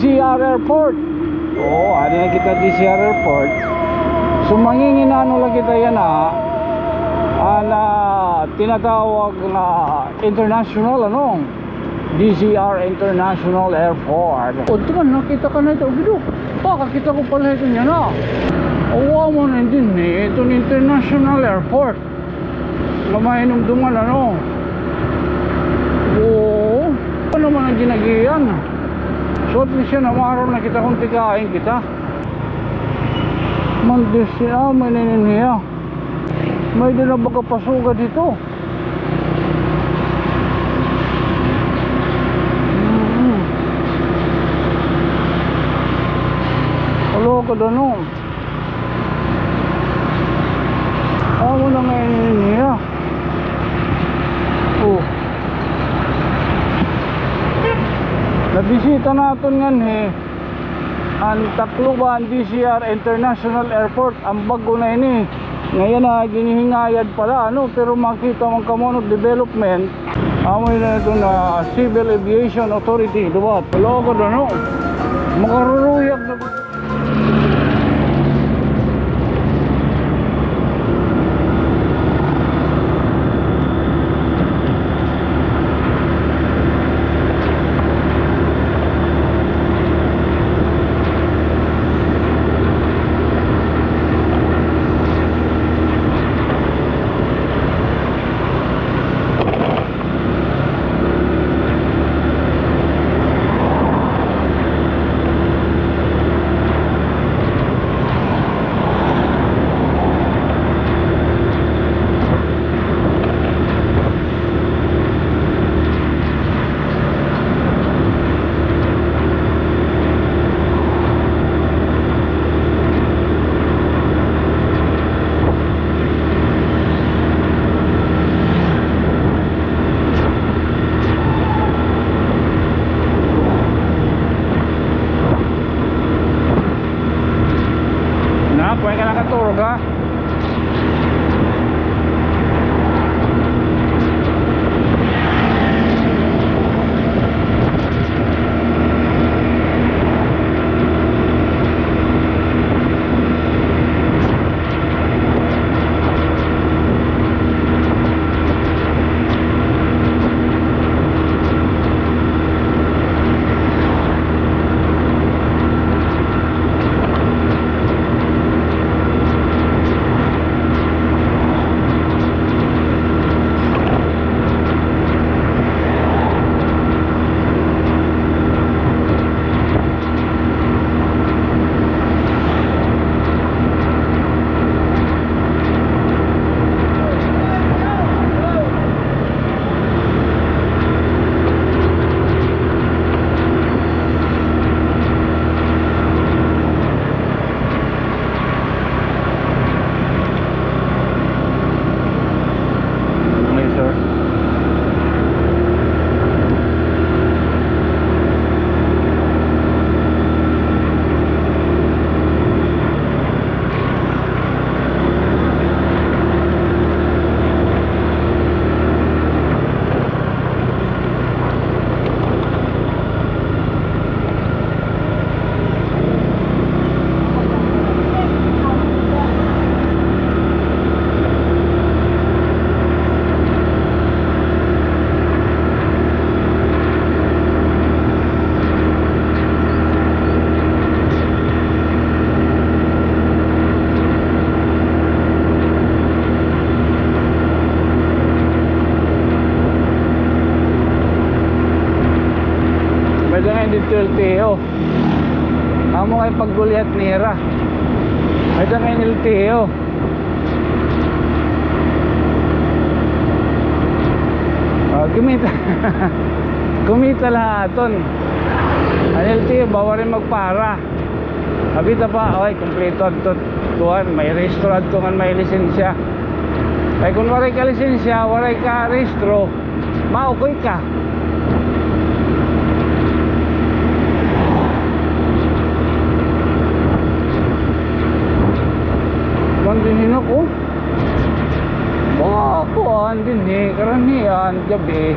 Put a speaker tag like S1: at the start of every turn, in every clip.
S1: DCR Airport. Oo, ano na kita DCR Airport. So manginginano lang kita yan na tinatawag na international DCR International Airport. O ito man, nakita ka na ito. Kakakita ko pala ito niya na. Awa mo na din ito ng International Airport. Mamahinom duman Oo. Ano naman ang ginagiyan. So at least yan, amaron na kita kung tikain kita. Mandis siya, may nininiya. May din na baka pasuga dito. Hello ka doon Amo na ngayon niya. Nabisita natin nga ang Tacloban DCR International Airport. Ang bago na ini. Ngayon ginihingayad pala pero makita mong kamonot development. Amoy na ito na Civil Aviation Authority. Diba? Hello ka doon makaruruyag na Pwede ka nakaturo ka? dito LTO. Amo kay pagguliat nira. Ay da kay LTO. Kumita. Kumita lahaton. Ang LTO bawa rin magpara. Abita pa, ay kompleto to tuan, may restaurant to man may lisensya. Ay kung waray ka lisensya, waray ka restro, maukoy ka. Mandinin ako. Baka kuhan din karamihan, gabi.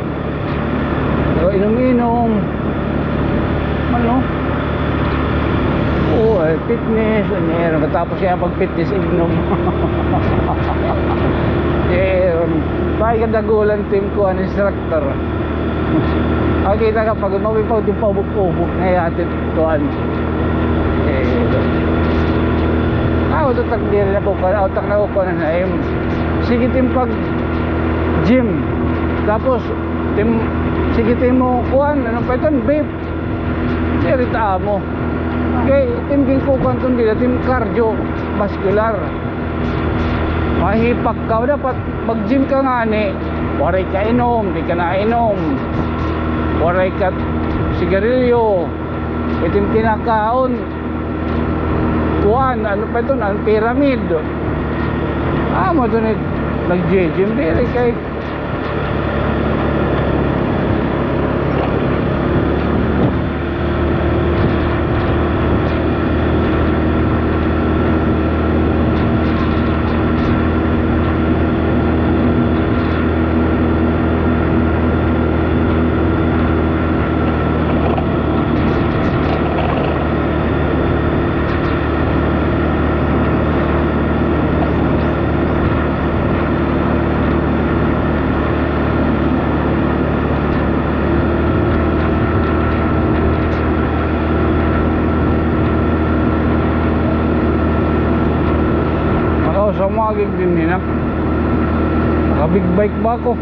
S1: So inom-inom. Ano? fitness, katapos siya pag fitness inom. Eh, bakit kadagulan team ko ang instructor. Kita ka pag mabipaw din pa ubok-ubok na yatit kuan. Ako takdir na po ka, utak na ko na ay sige team pag gym. Tapos team sige team mo kuan, ano pa ito, vape. Irita mo. Okay, team king ko kuan tong dila team cardio vascular. Mahipak ka dapat mag-gym ka nga ni. Waray ka inom, di ka na inom. Waray ka sigarilyo. Itim kinakaon. Kuan, ano pa ito? Ang pyramid. Mo ito nag-gym. Dili kay sumagig din nila. Naka big bike ba ako?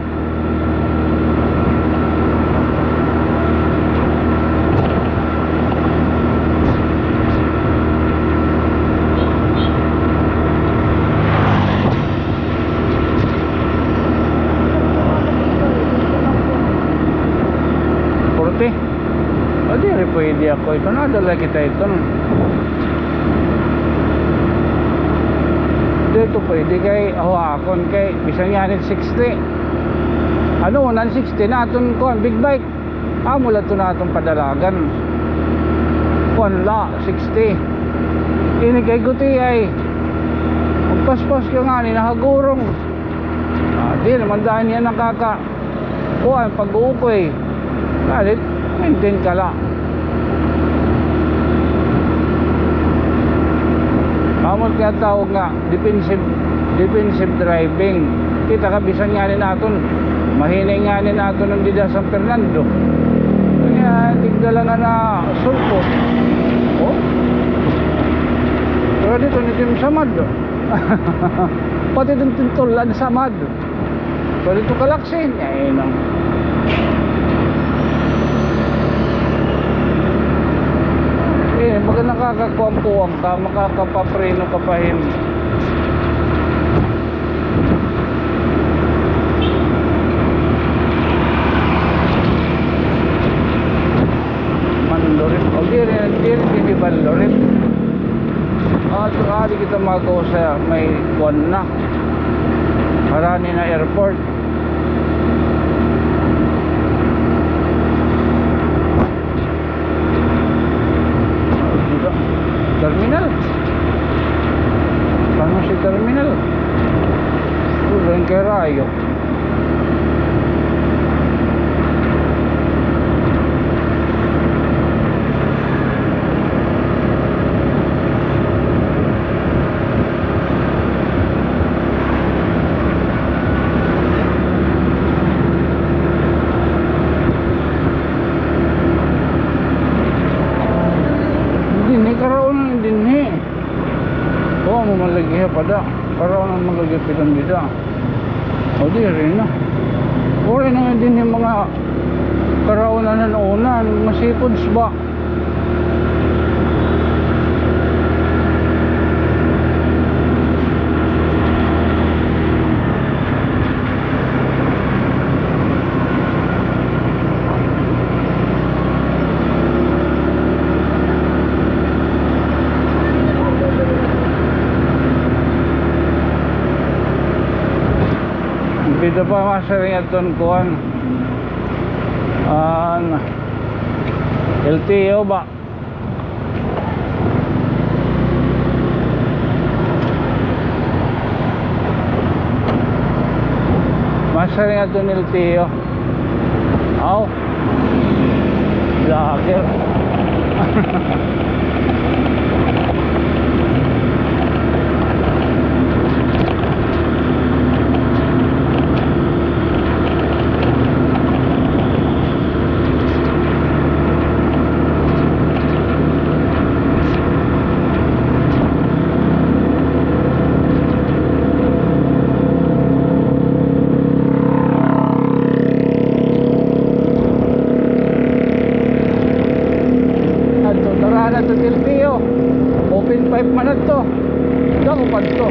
S1: Porte? O di rin pwede ako ito. Nadala kita ito. Dito pwede kay hawakon kay bisan yan 60 ano 160 naton kon big bike mula to naton padalagan kon la 60 ini kay guti ay magpaspas ka nga ni nahagurong di naman dahil yan nakaka kuhan pag-uukoy kalit maintain ka la. Amot kaya tawag nga defensive driving. Kita kabisan nga ni naton mahinay nga ni naton ng Dida San Fernando. Kaya tigdala nga na sulpot. Pero dito ni Tim Samad. Pati dun tintulan Samad. Pero dito kalaksin nang baga nakakakuwang-kuwang ka, makakapapreno ka pa hin. Manlorit o di rin Manlorit saka di kita magawa sa may kuwan na marani na airport. Terminal. Paano si terminal? Tuloy kay Rayo. Malagya pada para nang magagipitan dito. O di rin na. Uri na din yung mga karaunan na una, masipods ba? Dito pa masaring aton kuhan LTO ba masaring aton LTO vlogger na to tilpio. Open pipe man na to. Dako pa to.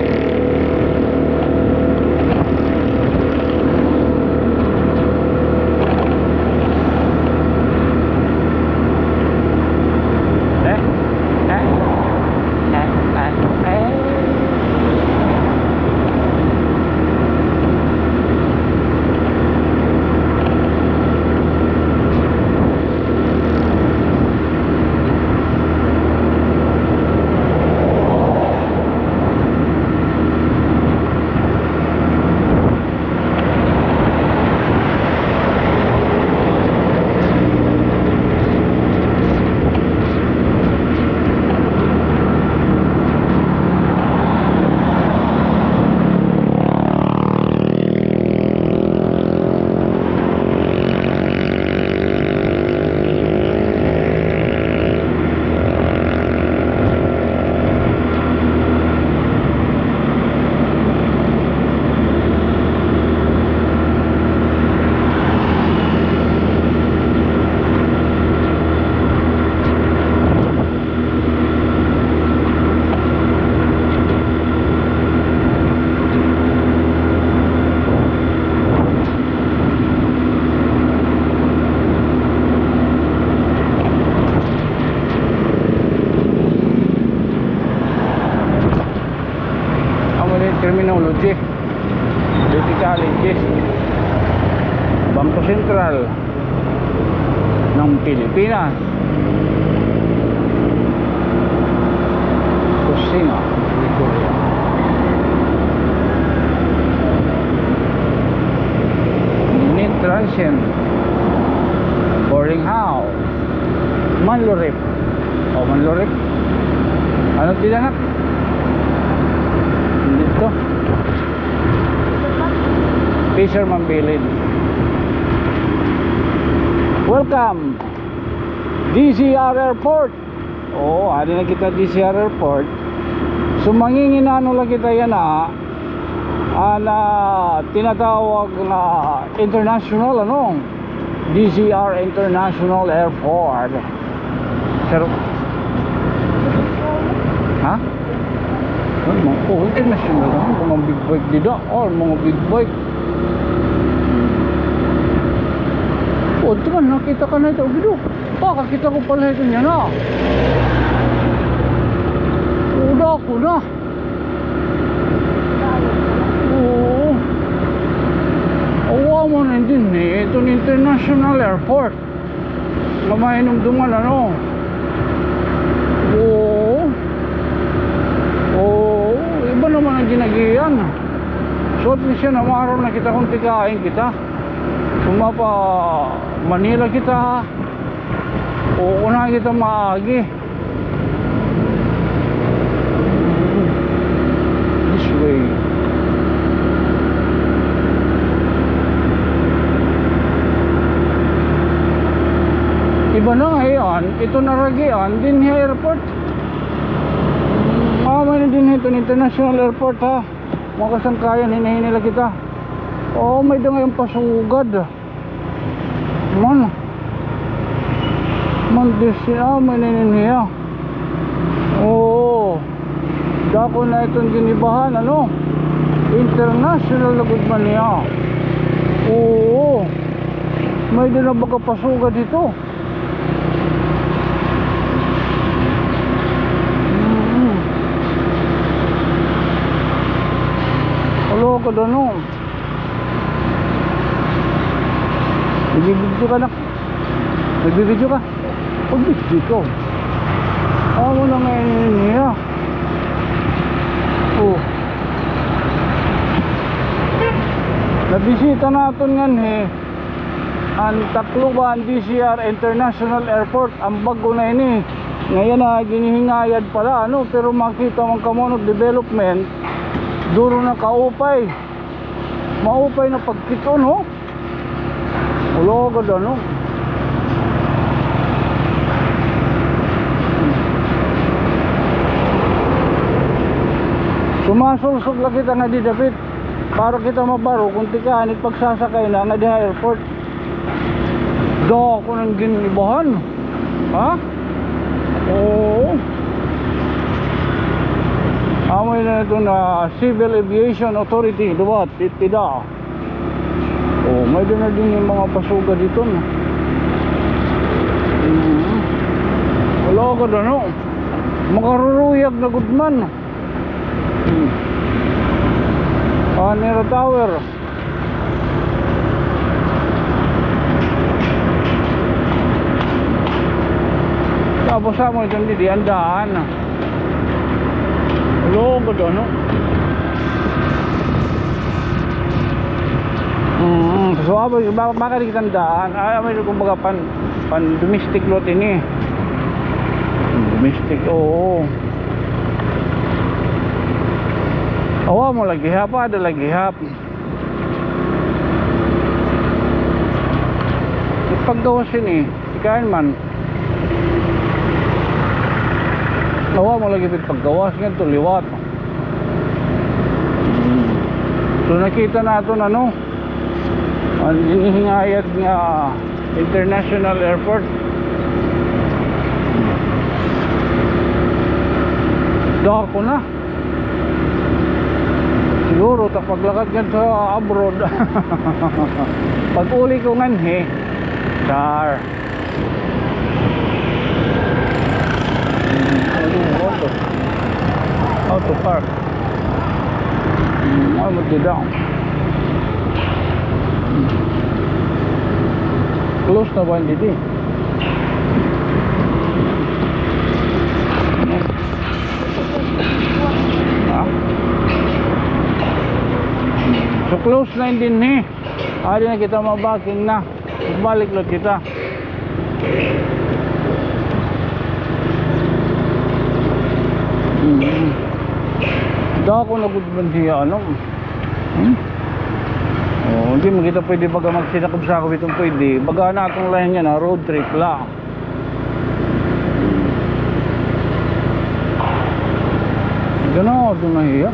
S1: Terminology Beauty Colleges Bangko Sentral ng Pilipinas. Kusina Victoria. Unit Transient Boarding House Manlurip. O Manlurip. Ano tinanak? Dito Fisherman Village. Welcome DCR Airport. Oh, ari na kita DCR Airport. So manginginano lang kita yan na tinatawag na international DCR International Airport. Pero ha? Oh, international mga big bike dito. Oh, mga big bike. Oh, teman, nakita ka na ito. Gido. Kakita ko pala ito niya na. Uda ako na. Oo. Awa mo na din eh. Ito ni International Airport. Mamahinong duman Oo. Oo. Iba naman ang ginagiyan. So at least yan, amaraw na kita kung tikain kita. Sumapa Manila kita. O una kita maagi. This way. Iba na ngayon. Ito naragian din airport. May na din ito International Airport ha. Mga kasangkayan hinahinila kita. Oh, may da ngayon pasugad. May naniniya. Oo. Dako na itong ginibahan international na good man niya. Oo. May da na baka pasugad dito. Hello ka doon Nagbibidyo ka na. Nagbibidyo ka. Pagbidyo ko. Ako na ngayon niya. Oh. Nabisita natin nga ang Tacloban DCR International Airport. Ang bago na ini. Ngayon na ginihingayad pala pero makita mong kamonod development duro na kaupay. Maupay na pagkito ulo ka doon sumasulsog lang kita nga di David para kita mabaro kung tikaan at pagsasakay na nga di airport do ako ng ginibahan ha? Oo Amoy na ito na Civil Aviation Authority, diba? Tida. Oh, may doon na din yung mga pasuga dito na. Wala ka doon, no? Makaruruyag na gudman. Nero Tower. Tapos sa mo itong di andaan. Wala ka doon, no? So baka di kitandaan may kumbaga pan domestic lot ini. Domestic, oo. Awa mo lagi hap, ada lagi hap. Paggawas ini ikain man. Awa mo lagi paggawas nga to liwat. So nakita natin ano ang hinihingayat nga International Airport. Dako na siguro paglakad nga sa abroad. Pag uli ko nganhe sar auto park ay magdidaw. Close na ba hindi di? So close na din eh. Adi na kita mabaking na. Balik lot kita. Dako na gudman siya ano. Oh, hindi mo kita pwede baga magsinakop sa ako itong pwede. Baga na itong lahin yan na road trip lang. Gano'n ito na hiya.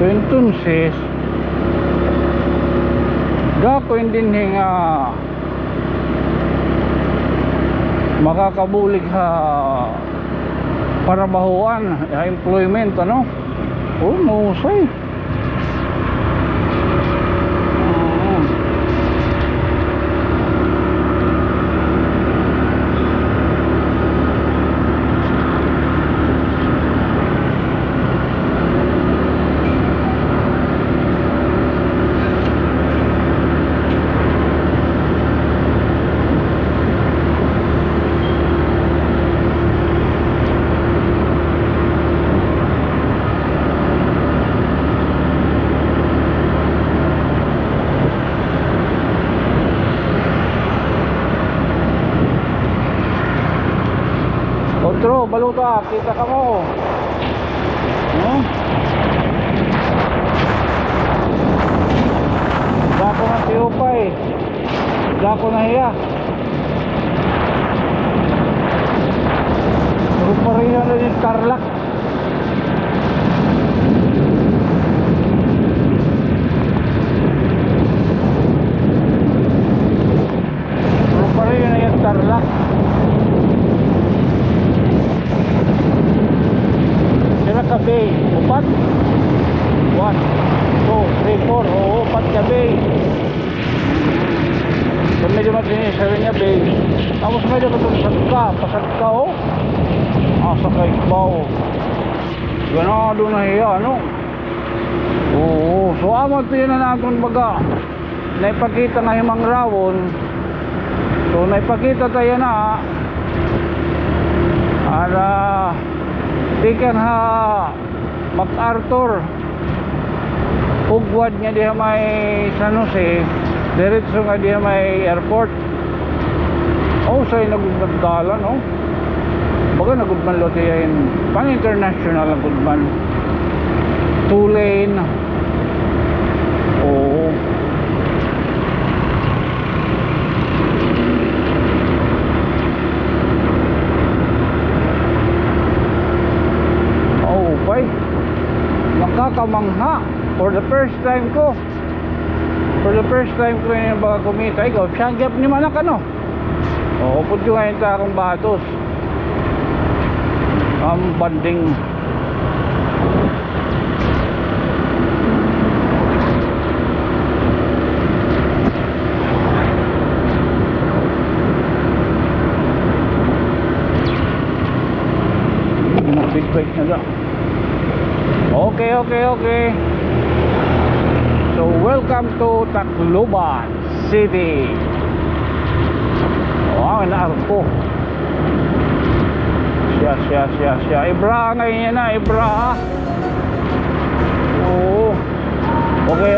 S1: So entonces dako din nga makakabulig sa parabahuan employment ano. Oh, mahusay. Kontro, baluta, kita ka mo. Dako na tiyupay. Dako na hiya. Rupariya na yung Tarlac. Rupariya na yung Tarlac. Ka bay, upat 1, 2, 3, 4, o upat ka bay. So medyo matinis sa rin niya bay. Tapos medyo katulad pasag ka o sakay ba o ganado na hiya ano. Oo, so amot yun na natin baga naipakita nga himang rawon. So naipakita tayo na ala tikan ha MacArthur ugwad nga diha may San Jose, diretso nga diha may airport. Oh, sa'yo nagugdalan, oh. Baga nagudman lo diha yun, pang international ang gudman. 2 lane. Oh. Okay, nakakamangha for the first time ko yung baga kumita. Ikaw siyang ni manak ano. O upod ko ngayon ta akong batos ang banding. Big brake na dyan. Okay. So welcome to Tacloban City. Oh, naarko. Siya. Ibra ngayon yan na, Ibra. Oh. Okay.